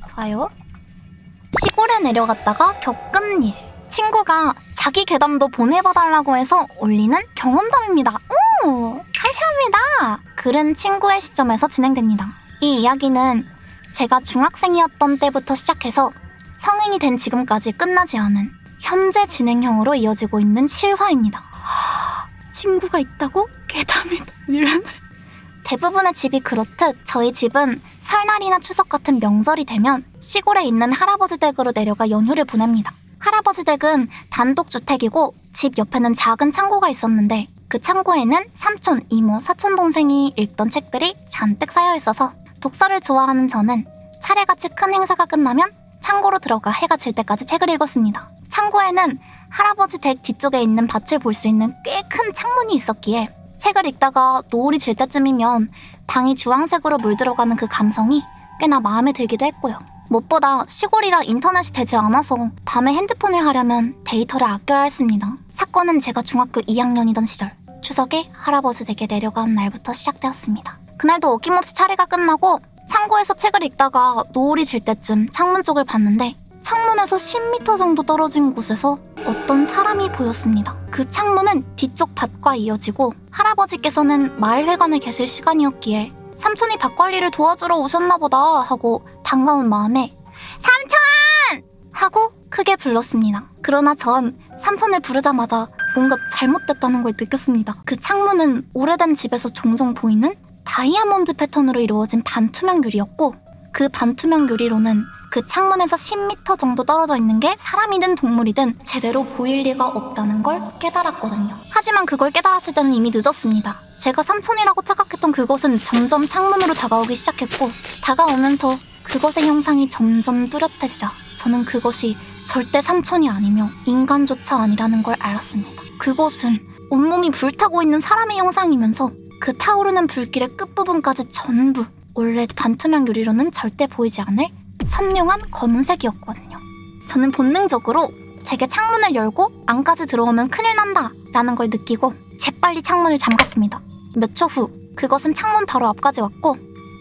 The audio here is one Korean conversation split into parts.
좋아요. 시골에 내려갔다가 겪은 일. 친구가 자기 괴담도 보내봐달라고 해서 올리는 경험담입니다. 오! 감사합니다. 글은 친구의 시점에서 진행됩니다. 이 이야기는 제가 중학생이었던 때부터 시작해서 성인이 된 지금까지 끝나지 않은 현재 진행형으로 이어지고 있는 실화입니다. 친구가 있다고? 괴담이다. 이러네. 대부분의 집이 그렇듯 저희 집은 설날이나 추석 같은 명절이 되면 시골에 있는 할아버지 댁으로 내려가 연휴를 보냅니다. 할아버지 댁은 단독주택이고 집 옆에는 작은 창고가 있었는데 그 창고에는 삼촌, 이모, 사촌 동생이 읽던 책들이 잔뜩 쌓여 있어서 독서를 좋아하는 저는 차례같이 큰 행사가 끝나면 창고로 들어가 해가 질 때까지 책을 읽었습니다. 창고에는 할아버지 댁 뒤쪽에 있는 밭을 볼 수 있는 꽤 큰 창문이 있었기에 책을 읽다가 노을이 질 때쯤이면 방이 주황색으로 물들어가는 그 감성이 꽤나 마음에 들기도 했고요. 무엇보다 시골이라 인터넷이 되지 않아서 밤에 핸드폰을 하려면 데이터를 아껴야 했습니다. 사건은 제가 중학교 2학년이던 시절 추석에 할아버지 댁에 내려간 날부터 시작되었습니다. 그날도 어김없이 차례가 끝나고 창고에서 책을 읽다가 노을이 질 때쯤 창문 쪽을 봤는데 창문에서 10m 정도 떨어진 곳에서 어떤 사람이 보였습니다. 그 창문은 뒤쪽 밭과 이어지고 할아버지께서는 마을회관에 계실 시간이었기에 삼촌이 밭 관리를 도와주러 오셨나 보다 하고 반가운 마음에 삼촌! 하고 크게 불렀습니다. 그러나 전 삼촌을 부르자마자 뭔가 잘못됐다는 걸 느꼈습니다. 그 창문은 오래된 집에서 종종 보이는 다이아몬드 패턴으로 이루어진 반투명 유리였고 그 반투명 유리로는 그 창문에서 10m 정도 떨어져 있는 게 사람이든 동물이든 제대로 보일 리가 없다는 걸 깨달았거든요. 하지만 그걸 깨달았을 때는 이미 늦었습니다. 제가 삼촌이라고 착각했던 그것은 점점 창문으로 다가오기 시작했고 다가오면서 그것의 형상이 점점 뚜렷해지자 저는 그것이 절대 삼촌이 아니며 인간조차 아니라는 걸 알았습니다. 그것은 온몸이 불타고 있는 사람의 형상이면서 그 타오르는 불길의 끝부분까지 전부 원래 반투명 유리로는 절대 보이지 않을 선명한 검은색이었거든요. 저는 본능적으로 제게 창문을 열고 안까지 들어오면 큰일 난다 라는 걸 느끼고 재빨리 창문을 잠갔습니다. 몇 초 후 그것은 창문 바로 앞까지 왔고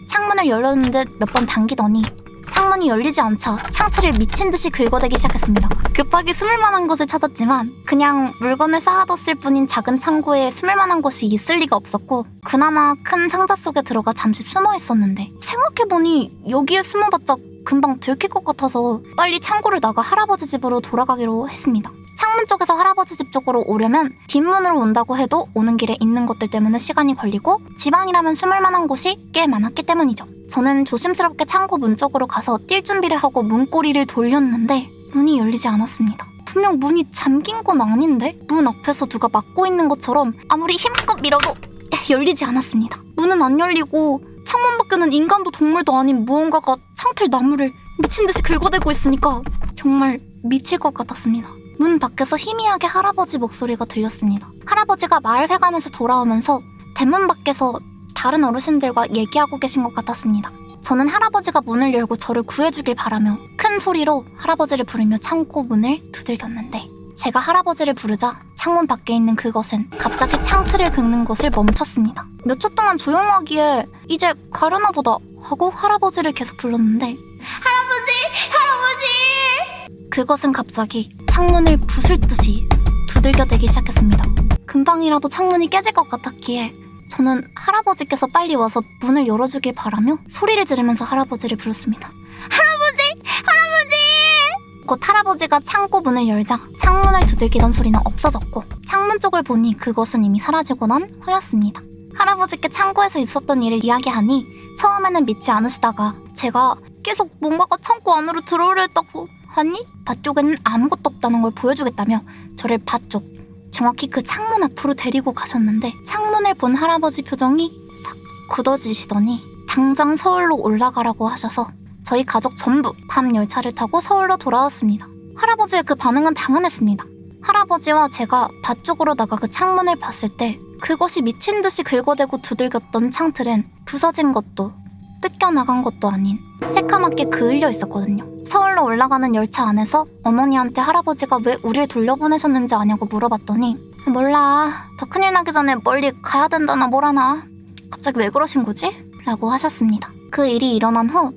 창문을 열려는 듯 몇 번 당기더니 창문이 열리지 않자 창틀을 미친 듯이 긁어대기 시작했습니다. 급하게 숨을 만한 곳을 찾았지만 그냥 물건을 쌓아뒀을 뿐인 작은 창고에 숨을 만한 곳이 있을 리가 없었고 그나마 큰 상자 속에 들어가 잠시 숨어 있었는데 생각해보니 여기에 숨어봤자 금방 들킬 것 같아서 빨리 창고를 나가 할아버지 집으로 돌아가기로 했습니다. 창문 쪽에서 할아버지 집 쪽으로 오려면 뒷문으로 온다고 해도 오는 길에 있는 것들 때문에 시간이 걸리고 집안이라면 숨을 만한 곳이 꽤 많았기 때문이죠. 저는 조심스럽게 창고 문 쪽으로 가서 뛸 준비를 하고 문고리를 돌렸는데 문이 열리지 않았습니다. 분명 문이 잠긴 건 아닌데 문 앞에서 누가 막고 있는 것처럼 아무리 힘껏 밀어도 열리지 않았습니다. 문은 안 열리고 창문 밖에는 인간도 동물도 아닌 무언가가 창틀 나무를 미친 듯이 긁어대고 있으니까 정말 미칠 것 같았습니다. 문 밖에서 희미하게 할아버지 목소리가 들렸습니다. 할아버지가 마을회관에서 돌아오면서 대문 밖에서 다른 어르신들과 얘기하고 계신 것 같았습니다. 저는 할아버지가 문을 열고 저를 구해주길 바라며 큰 소리로 할아버지를 부르며 창고 문을 두들겼는데 제가 할아버지를 부르자 창문 밖에 있는 그것은 갑자기 창틀을 긁는 것을 멈췄습니다. 몇 초 동안 조용하기에 이제 가려나 보다 하고 할아버지를 계속 불렀는데 할아버지! 할아버지! 그것은 갑자기 창문을 부술듯이 두들겨대기 시작했습니다. 금방이라도 창문이 깨질 것 같았기에 저는 할아버지께서 빨리 와서 문을 열어주길 바라며 소리를 지르면서 할아버지를 불렀습니다. 할아버지! 할아버지! 곧 할아버지가 창고 문을 열자 창문을 두들기던 소리는 없어졌고 창문 쪽을 보니 그것은 이미 사라지고 난 후였습니다. 할아버지께 창고에서 있었던 일을 이야기하니 처음에는 믿지 않으시다가 제가 계속 뭔가가 창고 안으로 들어오려 했다고 하니 밭 쪽에는 아무것도 없다는 걸 보여주겠다며 저를 밭 쪽, 정확히 그 창문 앞으로 데리고 가셨는데 창문을 본 할아버지 표정이 싹 굳어지시더니 당장 서울로 올라가라고 하셔서 저희 가족 전부 밤 열차를 타고 서울로 돌아왔습니다. 할아버지의 그 반응은 당연했습니다. 할아버지와 제가 밭 쪽으로 나가 그 창문을 봤을 때 그것이 미친 듯이 긁어대고 두들겼던 창틀은 부서진 것도 뜯겨나간 것도 아닌 새까맣게 그을려 있었거든요. 서울로 올라가는 열차 안에서 어머니한테 할아버지가 왜 우릴 돌려보내셨는지 아냐고 물어봤더니 몰라, 더 큰일 나기 전에 멀리 가야 된다나 뭐라나 갑자기 왜 그러신 거지? 라고 하셨습니다. 그 일이 일어난 후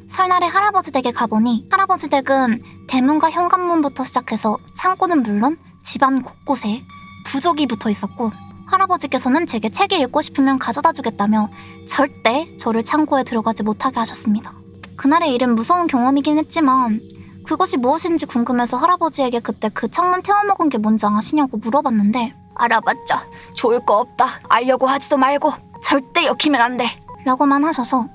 설날에 할아버지 댁에 가보니 할아버지 댁은 대문과 현관문부터 시작해서 창고는 물론 집안 곳곳에 부적이 붙어 있었고, 할아버지께서는 제게 책이 읽고 싶으면 가져다 주겠다며 절대 저를 창고에 들어가지 못하게 하셨습니다. 그날의 일은 무서운 경험이긴 했지만 그것이 무엇인지 궁금해서 할아버지에게 그때 그 창문 태워먹은 게 뭔지 아시냐고 물어봤는데, 알아봤자 좋을 거 없다, 알려고 하지도 말고 절대 엮이면 안 돼 라고만 하셔서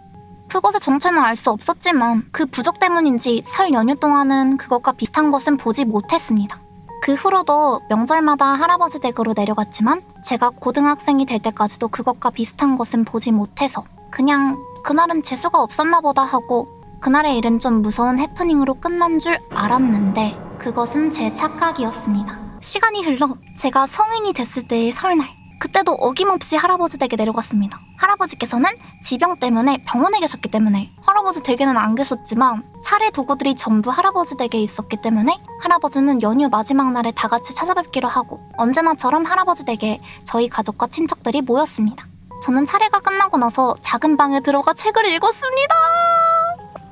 그것의 정체는 알 수 없었지만 그 부적 때문인지 설 연휴 동안은 그것과 비슷한 것은 보지 못했습니다. 그 후로도 명절마다 할아버지 댁으로 내려갔지만 제가 고등학생이 될 때까지도 그것과 비슷한 것은 보지 못해서 그냥 그날은 재수가 없었나 보다 하고 그날의 일은 좀 무서운 해프닝으로 끝난 줄 알았는데 그것은 제 착각이었습니다. 시간이 흘러 제가 성인이 됐을 때의 설날, 그때도 어김없이 할아버지 댁에 내려갔습니다. 할아버지께서는 지병 때문에 병원에 계셨기 때문에 할아버지 댁에는 안 계셨지만 차례 도구들이 전부 할아버지 댁에 있었기 때문에 할아버지는 연휴 마지막 날에 다 같이 찾아뵙기로 하고 언제나처럼 할아버지 댁에 저희 가족과 친척들이 모였습니다. 저는 차례가 끝나고 나서 작은 방에 들어가 책을 읽었습니다.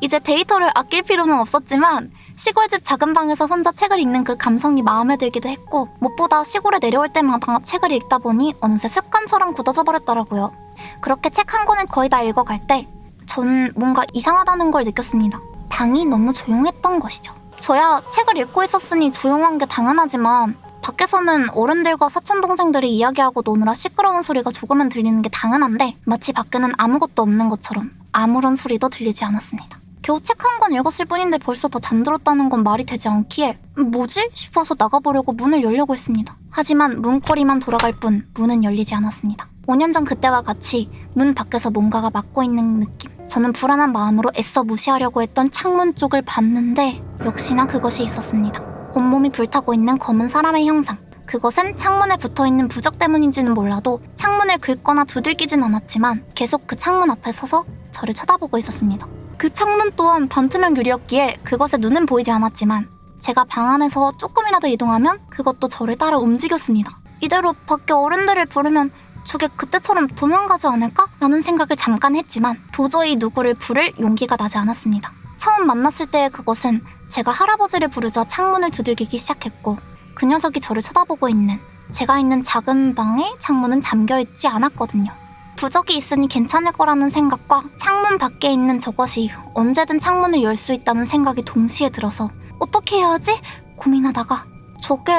이제 데이터를 아낄 필요는 없었지만 시골집 작은 방에서 혼자 책을 읽는 그 감성이 마음에 들기도 했고, 무엇보다 시골에 내려올 때마다 책을 읽다 보니 어느새 습관처럼 굳어져 버렸더라고요. 그렇게 책 한 권을 거의 다 읽어갈 때 전 뭔가 이상하다는 걸 느꼈습니다. 방이 너무 조용했던 것이죠. 저야 책을 읽고 있었으니 조용한 게 당연하지만 밖에서는 어른들과 사촌동생들이 이야기하고 노느라 시끄러운 소리가 조금은 들리는 게 당연한데 마치 밖에는 아무것도 없는 것처럼 아무런 소리도 들리지 않았습니다. 겨우 책 한 권 읽었을 뿐인데 벌써 다 잠들었다는 건 말이 되지 않기에 뭐지? 싶어서 나가보려고 문을 열려고 했습니다. 하지만 문고리만 돌아갈 뿐 문은 열리지 않았습니다. 5년 전 그때와 같이 문 밖에서 뭔가가 막고 있는 느낌. 저는 불안한 마음으로 애써 무시하려고 했던 창문 쪽을 봤는데 역시나 그것이 있었습니다. 온몸이 불타고 있는 검은 사람의 형상. 그것은 창문에 붙어있는 부적 때문인지는 몰라도 창문을 긁거나 두들기진 않았지만 계속 그 창문 앞에 서서 저를 쳐다보고 있었습니다. 그 창문 또한 반투명 유리였기에 그것에 눈은 보이지 않았지만 제가 방 안에서 조금이라도 이동하면 그것도 저를 따라 움직였습니다. 이대로 밖에 어른들을 부르면 저게 그때처럼 도망가지 않을까? 라는 생각을 잠깐 했지만 도저히 누구를 부를 용기가 나지 않았습니다. 처음 만났을 때의 그것은 제가 할아버지를 부르자 창문을 두들기기 시작했고 그 녀석이 저를 쳐다보고 있는 제가 있는 작은 방의 창문은 잠겨있지 않았거든요. 부적이 있으니 괜찮을 거라는 생각과 창문 밖에 있는 저것이 언제든 창문을 열 수 있다는 생각이 동시에 들어서 어떻게 해야지? 고민하다가 저게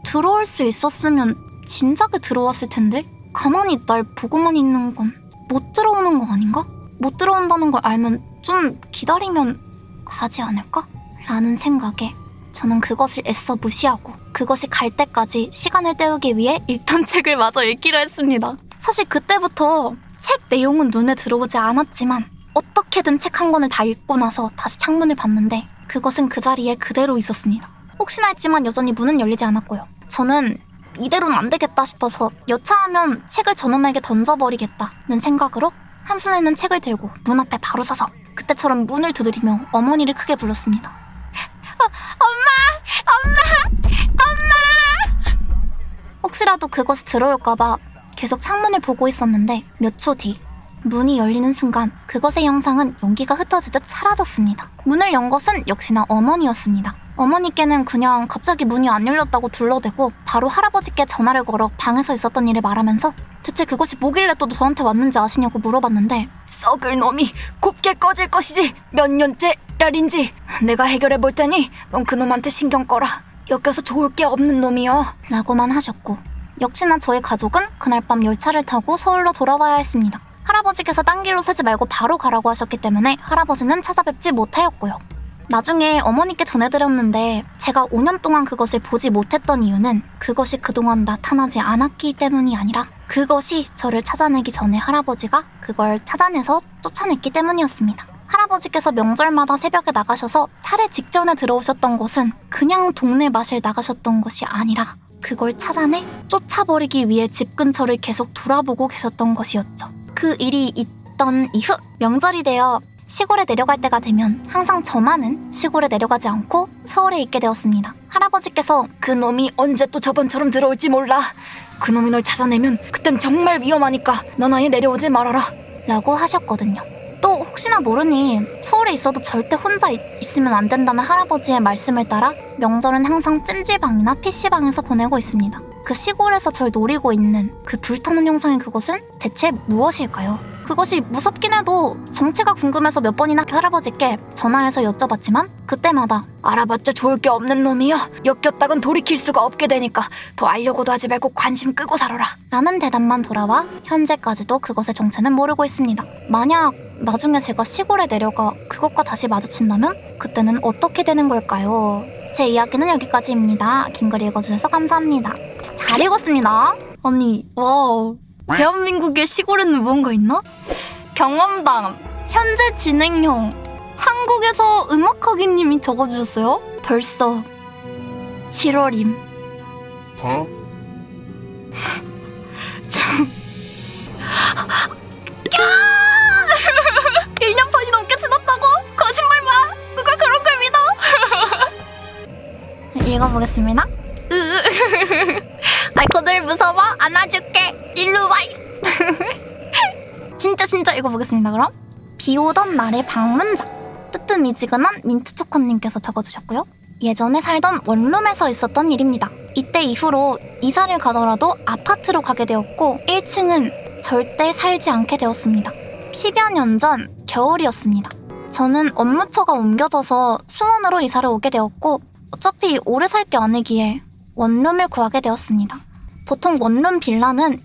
들어올 수 있었으면 진작에 들어왔을 텐데 가만히 날 보고만 있는 건 못 들어오는 거 아닌가? 못 들어온다는 걸 알면 좀 기다리면 가지 않을까? 라는 생각에 저는 그것을 애써 무시하고 그것이 갈 때까지 시간을 때우기 위해 읽던 책을 마저 읽기로 했습니다. 사실 그때부터 책 내용은 눈에 들어오지 않았지만 어떻게든 책 한 권을 다 읽고 나서 다시 창문을 봤는데 그것은 그 자리에 그대로 있었습니다. 혹시나 했지만 여전히 문은 열리지 않았고요. 저는 이대로는 안 되겠다 싶어서 여차하면 책을 저놈에게 던져버리겠다는 생각으로 한 손에는 책을 들고 문 앞에 바로 서서 그때처럼 문을 두드리며 어머니를 크게 불렀습니다. 엄마! 혹시라도 그것이 들어올까봐 계속 창문을 보고 있었는데 몇 초 뒤 문이 열리는 순간 그것의 형상은 용기가 흩어지듯 사라졌습니다. 문을 연 것은 역시나 어머니였습니다. 어머니께는 그냥 갑자기 문이 안 열렸다고 둘러대고 바로 할아버지께 전화를 걸어 방에서 있었던 일을 말하면서 대체 그것이 뭐길래 또 저한테 왔는지 아시냐고 물어봤는데 썩을 놈이 곱게 꺼질 것이지 몇 년째랄인지 내가 해결해 볼 테니 넌 그놈한테 신경 꺼라. 엮여서 좋을 게 없는 놈이여 라고만 하셨고 역시나 저희 가족은 그날 밤 열차를 타고 서울로 돌아와야 했습니다. 할아버지께서 딴 길로 서지 말고 바로 가라고 하셨기 때문에 할아버지는 찾아뵙지 못하였고요. 나중에 어머니께 전해드렸는데 제가 5년 동안 그것을 보지 못했던 이유는 그것이 그동안 나타나지 않았기 때문이 아니라 그것이 저를 찾아내기 전에 할아버지가 그걸 찾아내서 쫓아냈기 때문이었습니다. 할아버지께서 명절마다 새벽에 나가셔서 차례 직전에 들어오셨던 곳은 그냥 동네 마실 나가셨던 것이 아니라 그걸 찾아내 쫓아버리기 위해 집 근처를 계속 돌아보고 계셨던 것이었죠. 그 일이 있던 이후 명절이 되어 시골에 내려갈 때가 되면 항상 저만은 시골에 내려가지 않고 서울에 있게 되었습니다. 할아버지께서 그놈이 언제 또 저번처럼 들어올지 몰라. 그놈이 널 찾아내면 그땐 정말 위험하니까 넌 아예 내려오지 말아라 라고 하셨거든요. 또 혹시나 모르니 서울에 있어도 절대 혼자 있으면 안 된다는 할아버지의 말씀을 따라 명절은 항상 찜질방이나 PC방에서 보내고 있습니다. 그 시골에서 절 노리고 있는 그 불타는 형상의 그것은 대체 무엇일까요? 그것이 무섭긴 해도 정체가 궁금해서 몇 번이나 할아버지께 전화해서 여쭤봤지만 그때마다 알아봤자 좋을 게 없는 놈이여. 엮였다간 돌이킬 수가 없게 되니까 더 알려고도 하지 말고 관심 끄고 살아라 라는 대답만 돌아와 현재까지도 그것의 정체는 모르고 있습니다. 만약 나중에 제가 시골에 내려가 그것과 다시 마주친다면 그때는 어떻게 되는 걸까요? 제 이야기는 여기까지입니다. 긴 글 읽어주셔서 감사합니다. 잘 읽었습니다. 아니 와우, 대한민국의 시골에는 무언가 있나? 경험담 현재 진행형 한국에서 음악하기님이 적어주셨어요. 벌써 7월임. 어? 참 1년 반이 넘게 지났다고? 거짓말 마! 누가 그런 걸 믿어? 읽어보겠습니다. 아이코들 무서워? 안아줄게. 일로 와. 진짜 읽어보겠습니다. 그럼 비 오던 날의 방문작. 뜨뜻미지근한 민트초코님께서 적어주셨고요. 예전에 살던 원룸에서 있었던 일입니다. 이때 이후로 이사를 가더라도 아파트로 가게 되었고 1층은 절대 살지 않게 되었습니다. 10여 년 전 겨울이었습니다. 저는 업무처가 옮겨져서 수원으로 이사를 오게 되었고 어차피 오래 살 게 아니기에 원룸을 구하게 되었습니다. 보통 원룸 빌라는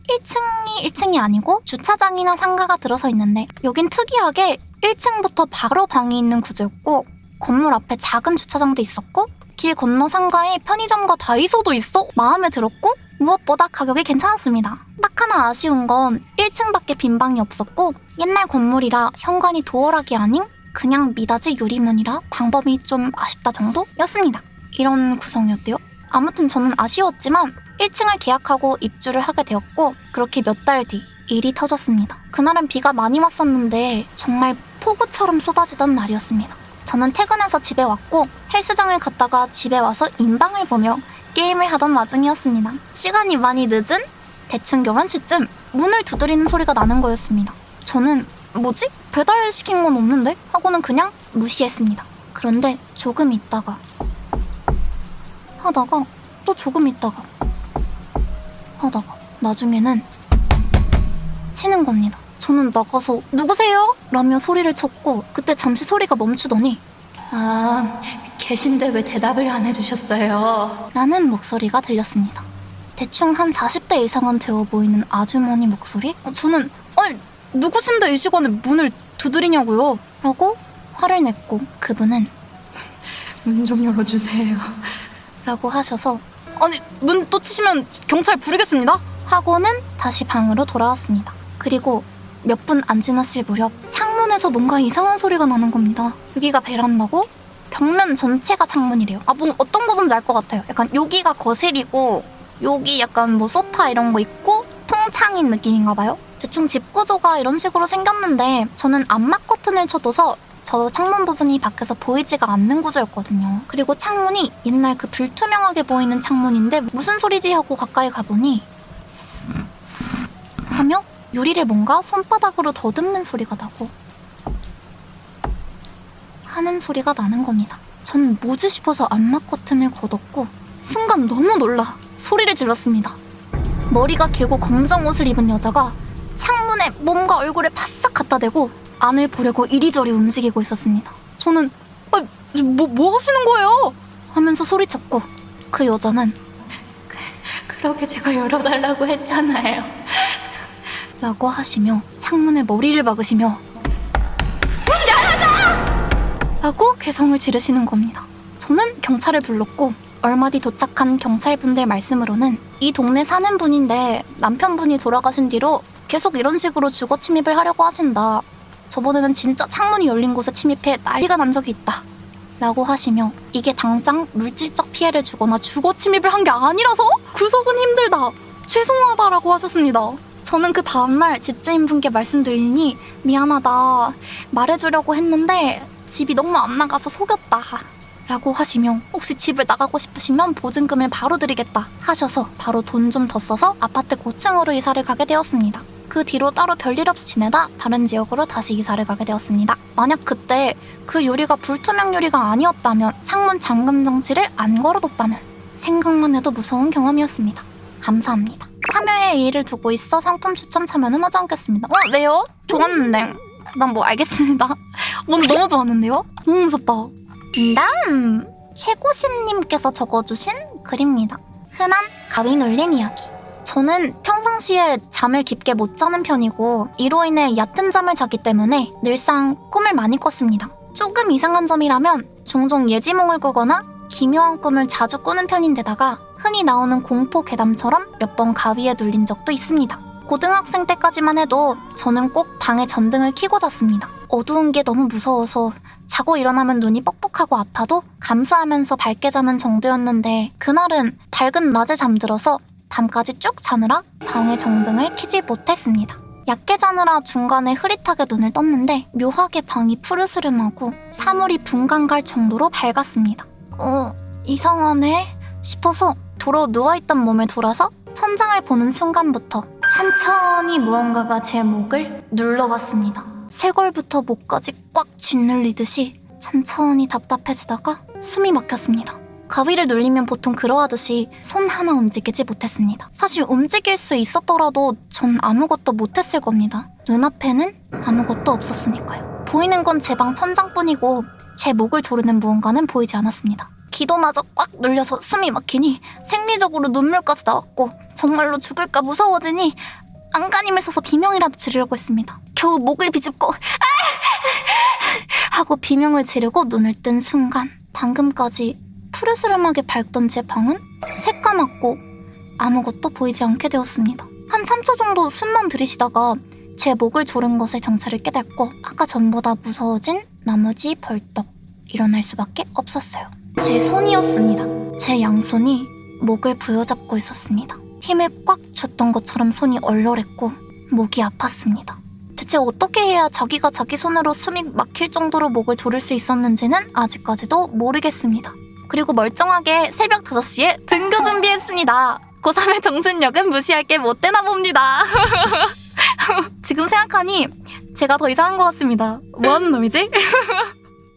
1층이 아니고 주차장이나 상가가 들어서 있는데 여긴 특이하게 1층부터 바로 방이 있는 구조였고 건물 앞에 작은 주차장도 있었고 길 건너 상가에 편의점과 다이소도 있어 마음에 들었고 무엇보다 가격이 괜찮았습니다. 딱 하나 아쉬운 건 1층밖에 빈 방이 없었고 옛날 건물이라 현관이 도어락이 아닌 그냥 미닫이 유리문이라 방범이 좀 아쉽다 정도였습니다. 이런 구성이었대요. 아무튼 저는 아쉬웠지만 1층을 계약하고 입주를 하게 되었고 그렇게 몇 달 뒤 일이 터졌습니다. 그날은 비가 많이 왔었는데 정말 폭우처럼 쏟아지던 날이었습니다. 저는 퇴근해서 집에 왔고 헬스장을 갔다가 집에 와서 인방을 보며 게임을 하던 와중이었습니다. 시간이 많이 늦은 대충 11시쯤 문을 두드리는 소리가 나는 거였습니다. 저는 뭐지? 배달시킨 건 없는데? 하고는 그냥 무시했습니다. 그런데 조금 있다가 하다가 또 조금 있다가 하다가 나중에는 치는 겁니다. 저는 나가서 누구세요? 라며 소리를 쳤고 그때 잠시 소리가 멈추더니 아, 계신데 왜 대답을 안 해주셨어요? 라는 목소리가 들렸습니다. 대충 한 40대 이상은 되어 보이는 아주머니 목소리? 저는 아니 누구신데 이 시간에 문을 두드리냐고요? 라고 화를 냈고 그분은 문 좀 열어주세요 라고 하셔서 아니 문 또 치시면 경찰 부르겠습니다 하고는 다시 방으로 돌아왔습니다. 그리고 몇 분 안 지났을 무렵 창문에서 뭔가 이상한 소리가 나는 겁니다. 여기가 베란다고 벽면 전체가 창문이래요. 뭐 어떤 곳인지 알 것 같아요. 약간 여기가 거실이고 여기 약간 뭐 소파 이런 거 있고 통창인 느낌인가 봐요. 대충 집 구조가 이런 식으로 생겼는데 저는 암막 커튼을 쳐둬서 저 창문 부분이 밖에서 보이지가 않는 구조였거든요. 그리고 창문이 옛날 그 불투명하게 보이는 창문인데 무슨 소리지 하고 가까이 가보니 하며 유리를 뭔가 손바닥으로 더듬는 소리가 나고 하는 소리가 나는 겁니다. 전 뭐지 싶어서 암막 커튼을 걷었고 순간 너무 놀라 소리를 질렀습니다. 머리가 길고 검정 옷을 입은 여자가 창문에 몸과 얼굴을 바싹 갖다 대고 안을 보려고 이리저리 움직이고 있었습니다. 저는 뭐 하시는 거예요? 하면서 소리쳤고 그 여자는 그러게 제가 열어달라고 했잖아요 라고 하시며 창문에 머리를 박으시며 문 열어줘! 라고 괴성을 지르시는 겁니다. 저는 경찰을 불렀고 얼마 뒤 도착한 경찰분들 말씀으로는 이 동네 사는 분인데 남편분이 돌아가신 뒤로 계속 이런 식으로 주거 침입을 하려고 하신다. 저번에는 진짜 창문이 열린 곳에 침입해 난리가 난 적이 있다 라고 하시며 이게 당장 물질적 피해를 주거나 주거 침입을 한 게 아니라서 구속은 힘들다 죄송하다라고 하셨습니다. 저는 그 다음날 집주인분께 말씀드리니 미안하다 말해주려고 했는데 집이 너무 안 나가서 속였다 라고 하시며 혹시 집을 나가고 싶으시면 보증금을 바로 드리겠다 하셔서 바로 돈 좀 더 써서 아파트 고층으로 이사를 가게 되었습니다. 그 뒤로 따로 별일 없이 지내다 다른 지역으로 다시 이사를 가게 되었습니다. 만약 그때 그 유리가 불투명 유리가 아니었다면, 창문 잠금 장치를 안 걸어뒀다면, 생각만 해도 무서운 경험이었습니다. 감사합니다. 참여에 의의를 두고 있어 상품 추첨 참여는 하지 않겠습니다. 왜요? 좋았는데. 난 뭐 알겠습니다. 오늘 너무 좋았는데요? 너무 무섭다. 다음 최고심님께서 적어주신 글입니다. 흔한 가위 눌린 이야기. 저는 평상시에 잠을 깊게 못 자는 편이고 이로 인해 얕은 잠을 자기 때문에 늘상 꿈을 많이 꿨습니다. 조금 이상한 점이라면 종종 예지몽을 꾸거나 기묘한 꿈을 자주 꾸는 편인데다가 흔히 나오는 공포 괴담처럼 몇 번 가위에 눌린 적도 있습니다. 고등학생 때까지만 해도 저는 꼭 방에 전등을 켜고 잤습니다. 어두운 게 너무 무서워서 자고 일어나면 눈이 뻑뻑하고 아파도 감수하면서 밝게 자는 정도였는데, 그날은 밝은 낮에 잠들어서 밤까지 쭉 자느라 방에 전등을 켜지 못했습니다. 얕게 자느라 중간에 흐릿하게 눈을 떴는데 묘하게 방이 푸르스름하고 사물이 분간 갈 정도로 밝았습니다. 이상하네 싶어서 도로 누워있던 몸을 돌아서 천장을 보는 순간부터 천천히 무언가가 제 목을 눌러왔습니다. 쇄골부터 목까지 꽉 짓눌리듯이 천천히 답답해지다가 숨이 막혔습니다. 가위를 눌리면 보통 그러하듯이 손 하나 움직이지 못했습니다. 사실 움직일 수 있었더라도 전 아무것도 못했을 겁니다. 눈앞에는 아무것도 없었으니까요. 보이는 건 제 방 천장뿐이고 제 목을 조르는 무언가는 보이지 않았습니다. 기도마저 꽉 눌려서 숨이 막히니 생리적으로 눈물까지 나왔고 정말로 죽을까 무서워지니 안간힘을 써서 비명이라도 지르려고 했습니다. 겨우 목을 비집고 하고 비명을 지르고 눈을 뜬 순간 방금까지 푸르스름하게 밝던 제 방은 새까맣고 아무것도 보이지 않게 되었습니다. 한 3초 정도 숨만 들이쉬다가 제 목을 조른 것에 정체를 깨닫고 아까 전보다 무서워진 나머지 벌떡 일어날 수밖에 없었어요. 제 손이었습니다. 제 양손이 목을 부여잡고 있었습니다. 힘을 꽉 줬던 것처럼 손이 얼얼했고 목이 아팠습니다. 대체 어떻게 해야 자기가 자기 손으로 숨이 막힐 정도로 목을 조를 수 있었는지는 아직까지도 모르겠습니다. 그리고 멀쩡하게 새벽 5시에 등교 준비했습니다. 고3의 정신력은 무시할 게 못 되나 봅니다. 지금 생각하니 제가 더 이상한 것 같습니다. 뭐하는 놈이지?